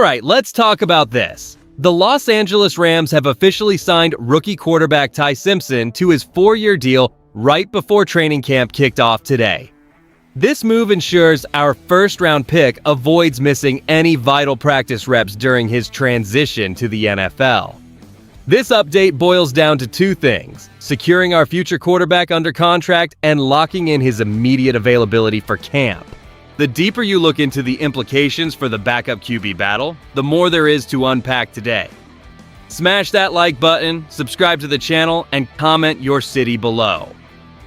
Alright, let's talk about this. The Los Angeles Rams have officially signed rookie quarterback Ty Simpson to his 4-year deal right before training camp kicked off today. This move ensures our first-round pick avoids missing any vital practice reps during his transition to the NFL. This update boils down to two things: securing our future quarterback under contract and locking in his immediate availability for camp. The deeper you look into the implications for the backup QB battle, the more there is to unpack today. Smash that like button, subscribe to the channel, and comment your city below.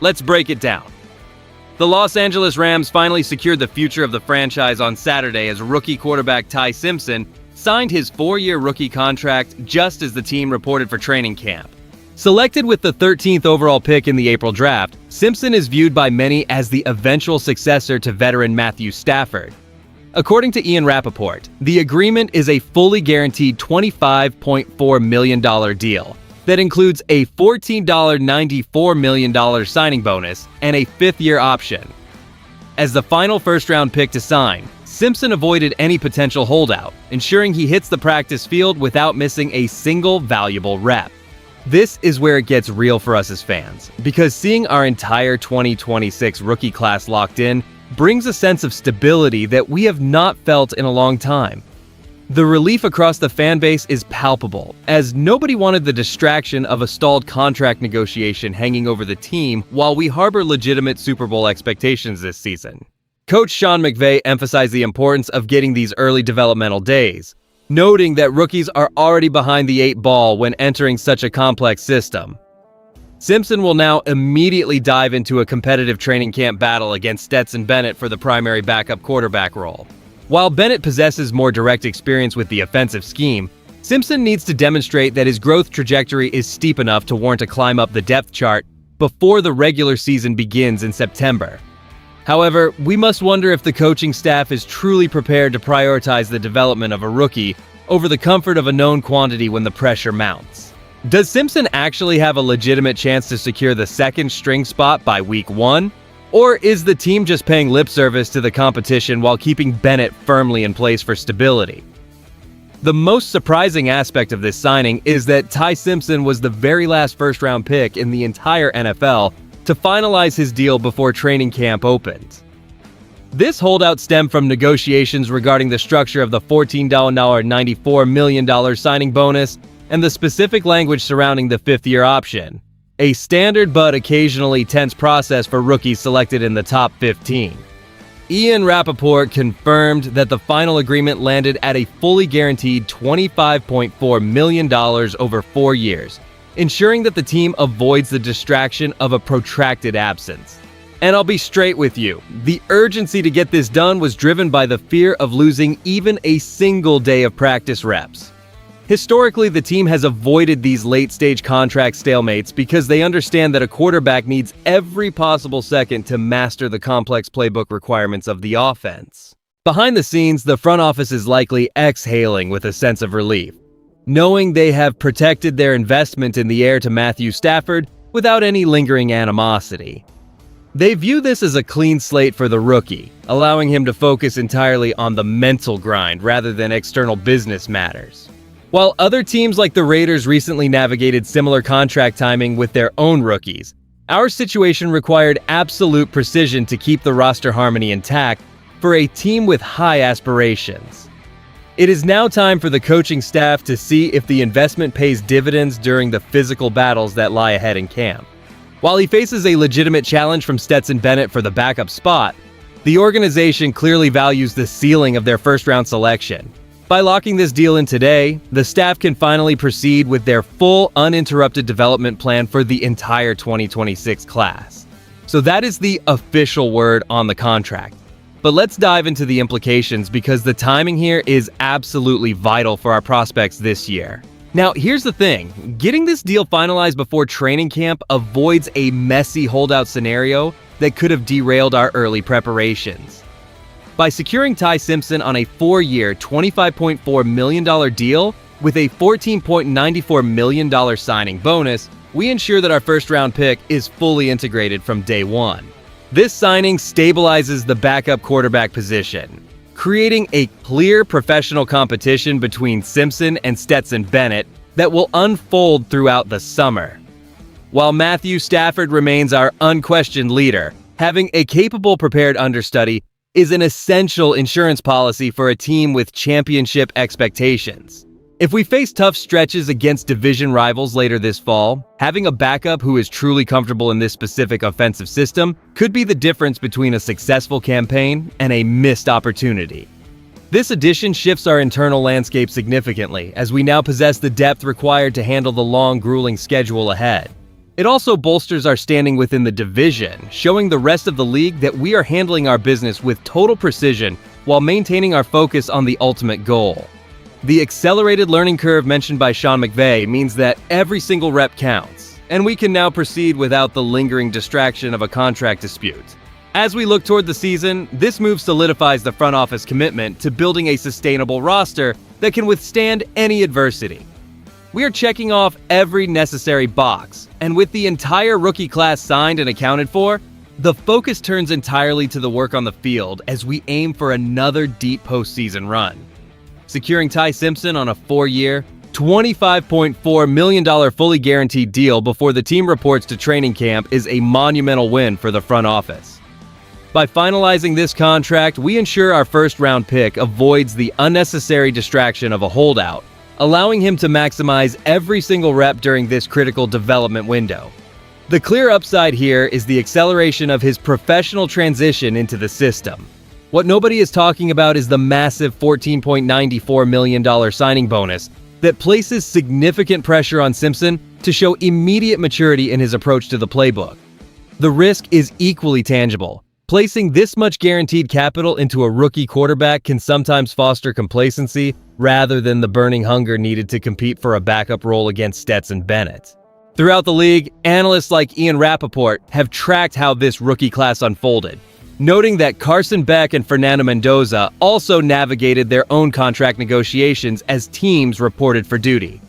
Let's break it down. The Los Angeles Rams finally secured the future of the franchise on Saturday as rookie quarterback Ty Simpson signed his 4-year rookie contract just as the team reported for training camp. Selected with the 13th overall pick in the April draft, Simpson is viewed by many as the eventual successor to veteran Matthew Stafford. According to Ian Rappaport, the agreement is a fully guaranteed $25.4 million deal that includes a $14.94 million signing bonus and a 5th-year option. As the final first-round pick to sign, Simpson avoided any potential holdout, ensuring he hits the practice field without missing a single valuable rep. This is where it gets real for us as fans, because seeing our entire 2026 rookie class locked in brings a sense of stability that we have not felt in a long time. The relief across the fan base is palpable, as nobody wanted the distraction of a stalled contract negotiation hanging over the team while we harbor legitimate Super Bowl expectations this season. Coach Sean McVay emphasized the importance of getting these early developmental days, noting that rookies are already behind the 8 ball when entering such a complex system. Simpson will now immediately dive into a competitive training camp battle against Stetson Bennett for the primary backup quarterback role. While Bennett possesses more direct experience with the offensive scheme, Simpson needs to demonstrate that his growth trajectory is steep enough to warrant a climb up the depth chart before the regular season begins in September. However, we must wonder if the coaching staff is truly prepared to prioritize the development of a rookie over the comfort of a known quantity when the pressure mounts. Does Simpson actually have a legitimate chance to secure the second string spot by week 1? Or is the team just paying lip service to the competition while keeping Bennett firmly in place for stability? The most surprising aspect of this signing is that Ty Simpson was the very last first-round pick in the entire NFL to finalize his deal before training camp opened. This holdout stemmed from negotiations regarding the structure of the $14.94 million signing bonus and the specific language surrounding the 5th-year option, a standard but occasionally tense process for rookies selected in the top 15. Ian Rappaport confirmed that the final agreement landed at a fully guaranteed $25.4 million over 4 years, ensuring that the team avoids the distraction of a protracted absence. And I'll be straight with you, the urgency to get this done was driven by the fear of losing even a single day of practice reps. Historically, the team has avoided these late-stage contract stalemates because they understand that a quarterback needs every possible second to master the complex playbook requirements of the offense. Behind the scenes, the front office is likely exhaling with a sense of relief, knowing they have protected their investment in the heir to Matthew Stafford without any lingering animosity. They view this as a clean slate for the rookie, allowing him to focus entirely on the mental grind rather than external business matters. While other teams like the Raiders recently navigated similar contract timing with their own rookies, our situation required absolute precision to keep the roster harmony intact for a team with high aspirations. It is now time for the coaching staff to see if the investment pays dividends during the physical battles that lie ahead in camp. While he faces a legitimate challenge from Stetson Bennett for the backup spot, the organization clearly values the ceiling of their first-round selection. By locking this deal in today, the staff can finally proceed with their full, uninterrupted development plan for the entire 2026 class. So that is the official word on the contract. But let's dive into the implications because the timing here is absolutely vital for our prospects this year. Now, here's the thing. Getting this deal finalized before training camp avoids a messy holdout scenario that could have derailed our early preparations. By securing Ty Simpson on a 4-year, $25.4 million deal with a $14.94 million signing bonus, we ensure that our first-round pick is fully integrated from day one. This signing stabilizes the backup quarterback position. creating a clear professional competition between Simpson and Stetson Bennett that will unfold throughout the summer. While Matthew Stafford remains our unquestioned leader, having a capable prepared understudy is an essential insurance policy for a team with championship expectations. If we face tough stretches against division rivals later this fall, having a backup who is truly comfortable in this specific offensive system could be the difference between a successful campaign and a missed opportunity. This addition shifts our internal landscape significantly, as we now possess the depth required to handle the long, grueling schedule ahead. It also bolsters our standing within the division, showing the rest of the league that we are handling our business with total precision while maintaining our focus on the ultimate goal. The accelerated learning curve mentioned by Sean McVay means that every single rep counts, and we can now proceed without the lingering distraction of a contract dispute. As we look toward the season, this move solidifies the front office commitment to building a sustainable roster that can withstand any adversity. We are checking off every necessary box, and with the entire rookie class signed and accounted for, the focus turns entirely to the work on the field as we aim for another deep postseason run. Securing Ty Simpson on a 4-year, $25.4 million fully guaranteed deal before the team reports to training camp is a monumental win for the front office. By finalizing this contract, we ensure our first-round pick avoids the unnecessary distraction of a holdout, allowing him to maximize every single rep during this critical development window. The clear upside here is the acceleration of his professional transition into the system. What nobody is talking about is the massive $14.94 million signing bonus that places significant pressure on Simpson to show immediate maturity in his approach to the playbook. The risk is equally tangible. Placing this much guaranteed capital into a rookie quarterback can sometimes foster complacency rather than the burning hunger needed to compete for a backup role against Stetson Bennett. Throughout the league, analysts like Ian Rappaport have tracked how this rookie class unfolded, noting that Carson Beck and Fernando Mendoza also navigated their own contract negotiations as teams reported for duty.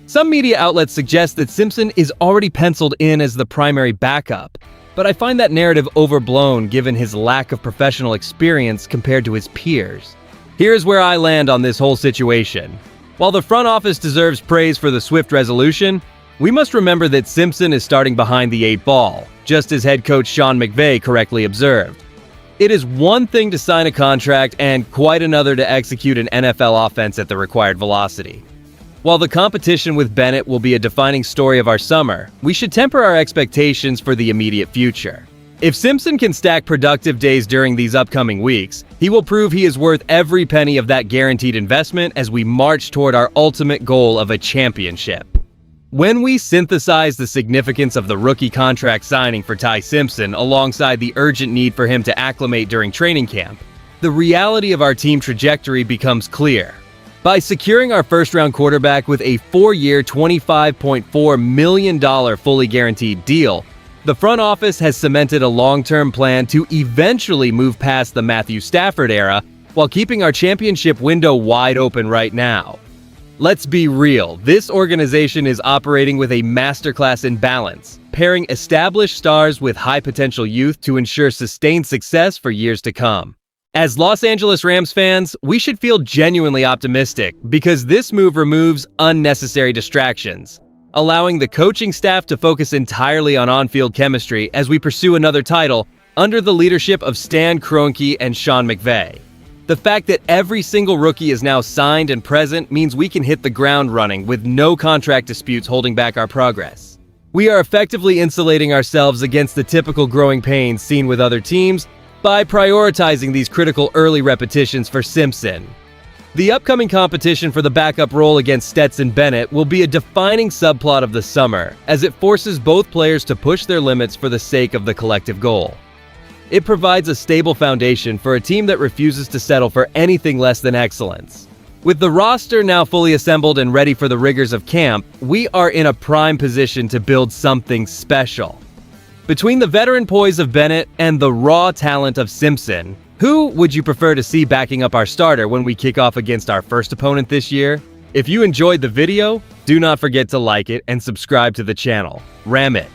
Some media outlets suggest that Simpson is already penciled in as the primary backup, but I find that narrative overblown given his lack of professional experience compared to his peers. Here's where I land on this whole situation. While the front office deserves praise for the swift resolution, we must remember that Simpson is starting behind the 8 ball, just as head coach Sean McVay correctly observed. It is one thing to sign a contract and quite another to execute an NFL offense at the required velocity. While the competition with Bennett will be a defining story of our summer, we should temper our expectations for the immediate future. If Simpson can stack productive days during these upcoming weeks, he will prove he is worth every penny of that guaranteed investment as we march toward our ultimate goal of a championship. When we synthesize the significance of the rookie contract signing for Ty Simpson alongside the urgent need for him to acclimate during training camp, the reality of our team trajectory becomes clear. By securing our first-round quarterback with a 4-year, $25.4 million fully guaranteed deal, the front office has cemented a long-term plan to eventually move past the Matthew Stafford era while keeping our championship window wide open right now. Let's be real, this organization is operating with a masterclass in balance, pairing established stars with high-potential youth to ensure sustained success for years to come. As Los Angeles Rams fans, we should feel genuinely optimistic because this move removes unnecessary distractions, allowing the coaching staff to focus entirely on on-field chemistry as we pursue another title under the leadership of Stan Kroenke and Sean McVay. The fact that every single rookie is now signed and present means we can hit the ground running with no contract disputes holding back our progress. We are effectively insulating ourselves against the typical growing pains seen with other teams by prioritizing these critical early repetitions for Simpson. The upcoming competition for the backup role against Stetson Bennett will be a defining subplot of the summer, as it forces both players to push their limits for the sake of the collective goal. It provides a stable foundation for a team that refuses to settle for anything less than excellence. With the roster now fully assembled and ready for the rigors of camp, we are in a prime position to build something special. Between the veteran poise of Bennett and the raw talent of Simpson, who would you prefer to see backing up our starter when we kick off against our first opponent this year? If you enjoyed the video, do not forget to like it and subscribe to the channel. Ram it!